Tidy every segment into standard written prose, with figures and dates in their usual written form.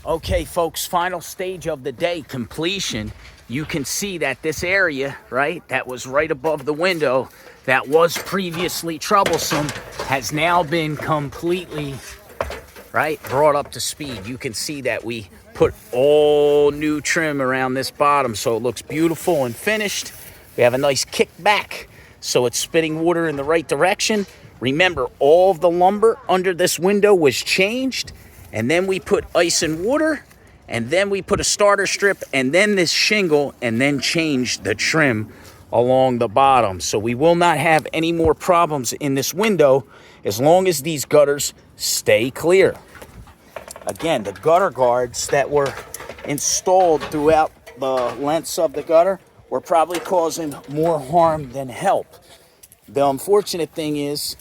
Okay, folks, final stage of the day, completion. You can see that this area, right, that was right above the window, that was previously troublesome, has now been completely, right, brought up to speed. You can see that we put all new trim around this bottom, so it looks beautiful and finished. We have a nice kickback, so it's spitting water in the right direction. Remember, all of the lumber under this window was changed, and then we put ice and water, and then we put a starter strip, and then this shingle, and then changed the trim along the bottom. So we will not have any more problems in this window as long as these gutters stay clear. Again, the gutter guards that were installed throughout the lengths of the gutter were probably causing more harm than help. The unfortunate thing is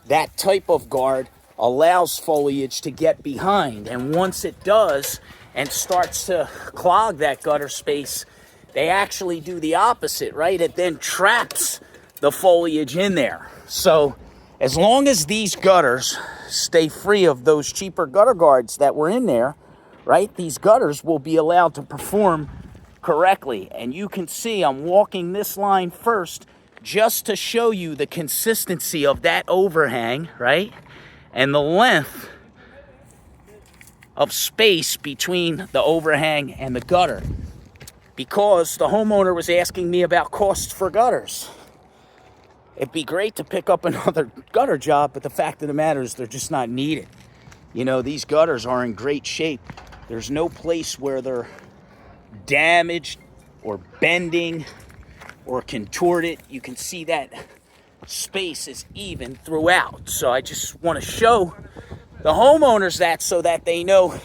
that type of guard allows foliage to get behind, and once it does and starts to clog that gutter space, they actually do the opposite, right? It then traps the foliage in there. So as long as these gutters stay free of those cheaper gutter guards that were in there, right, these gutters will be allowed to perform correctly. And you can see I'm walking this line first just to show you the consistency of that overhang, right, and the length of space between the overhang and the gutter, because the homeowner was asking me about costs for gutters. It'd be great to pick up another gutter job, but the fact of the matter is they're just not needed. You know, these gutters are in great shape. There's no place where they're damaged or bending or contorted. You can see that space is even throughout. So I just want to show the homeowners that, so that they know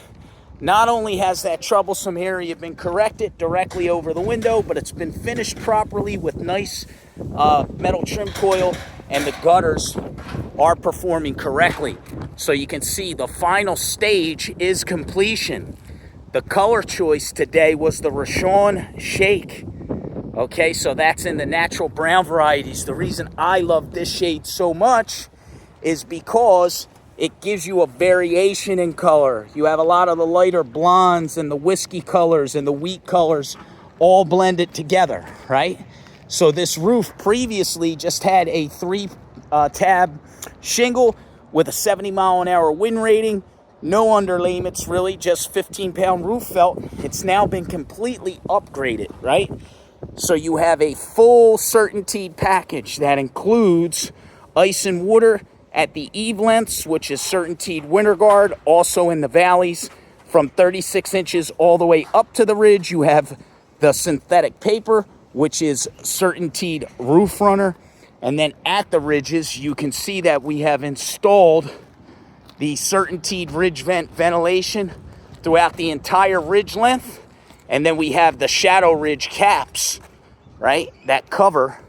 not only has that troublesome area been corrected directly over the window, but it's been finished properly with nice metal trim coil, and the gutters are performing correctly. So you can see the final stage is completion. The color choice today was the Rashawn Shake. Okay, so that's in the natural brown varieties. The reason I love this shade so much is because it gives you a variation in color. You have a lot of the lighter blondes and the whiskey colors and the wheat colors all blended together, right? So this roof previously just had a 3-tab shingle with a 70-mile-an-hour wind rating. No underlayments, really, just 15-pound roof felt. It's now been completely upgraded, right? So you have a full CertainTeed package that includes ice and water at the eave lengths, which is CertainTeed Winter Guard. Also in the valleys, from 36 inches all the way up to the ridge, you have the synthetic paper, which is CertainTeed Roof Runner. And then at the ridges, you can see that we have installed the CertainTeed Ridge Vent ventilation throughout the entire ridge length. And then we have the shadow ridge caps, right, that cover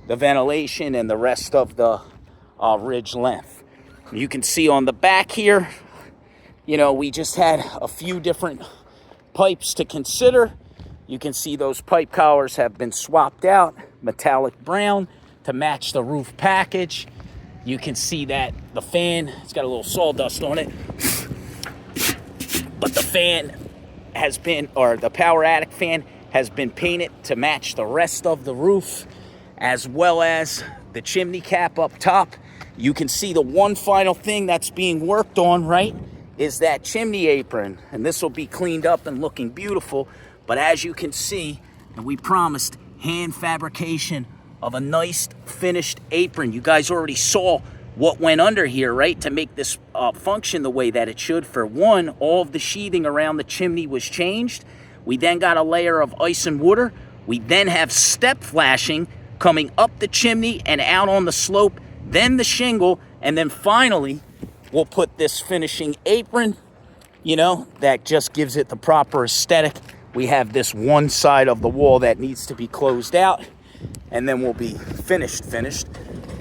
the ventilation and the rest of the ridge length. You can see on the back here, you know, we just had a few different pipes to consider. You can see those pipe collars have been swapped out, metallic brown, to match the roof package. You can see that the fan, it's got a little sawdust on it, but the fan has been, or the Power Attic fan has been painted to match the rest of the roof, as well as the chimney cap up top. You can see the one final thing that's being worked on, right, is that chimney apron, and this will be cleaned up and looking beautiful. But as you can see, and we promised hand fabrication of a nice finished apron. You guys already saw what went under here, right, to make this function the way that it should. For one, all of the sheathing around the chimney was changed. We then got a layer of ice and water. We then have step flashing coming up the chimney and out on the slope, then the shingle, and then finally we'll put this finishing apron, you know, that just gives it the proper aesthetic. We have this one side of the wall that needs to be closed out, and then we'll be finished.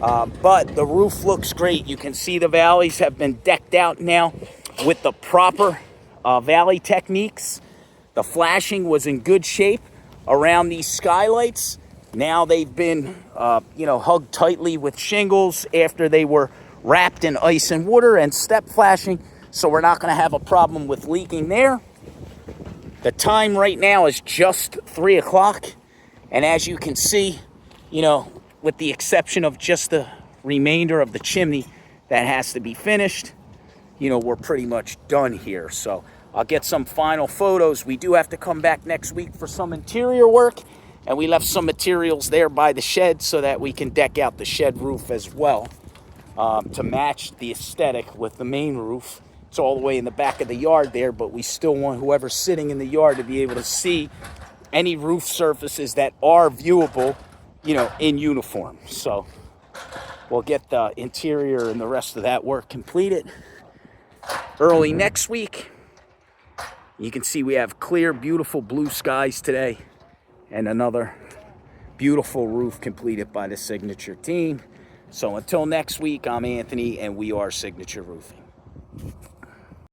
But the roof looks great. You can see the valleys have been decked out now with the proper valley techniques. The flashing was in good shape around these skylights. Now they've been, hugged tightly with shingles after they were wrapped in ice and water and step flashing. So we're not going to have a problem with leaking there. The time right now is just 3 o'clock. And as you can see, you know, with the exception of just the remainder of the chimney that has to be finished, you know, we're pretty much done here. So I'll get some final photos. We do have to come back next week for some interior work, and we left some materials there by the shed so that we can deck out the shed roof as well, to match the aesthetic with the main roof. It's all the way in the back of the yard there, but we still want whoever's sitting in the yard to be able to see any roof surfaces that are viewable, you know, in uniform. So we'll get the interior and the rest of that work completed early next week. You can see we have clear, beautiful blue skies today, and another beautiful roof completed by the Signature team. So until next week, I'm Anthony, and we are Signature Roofing.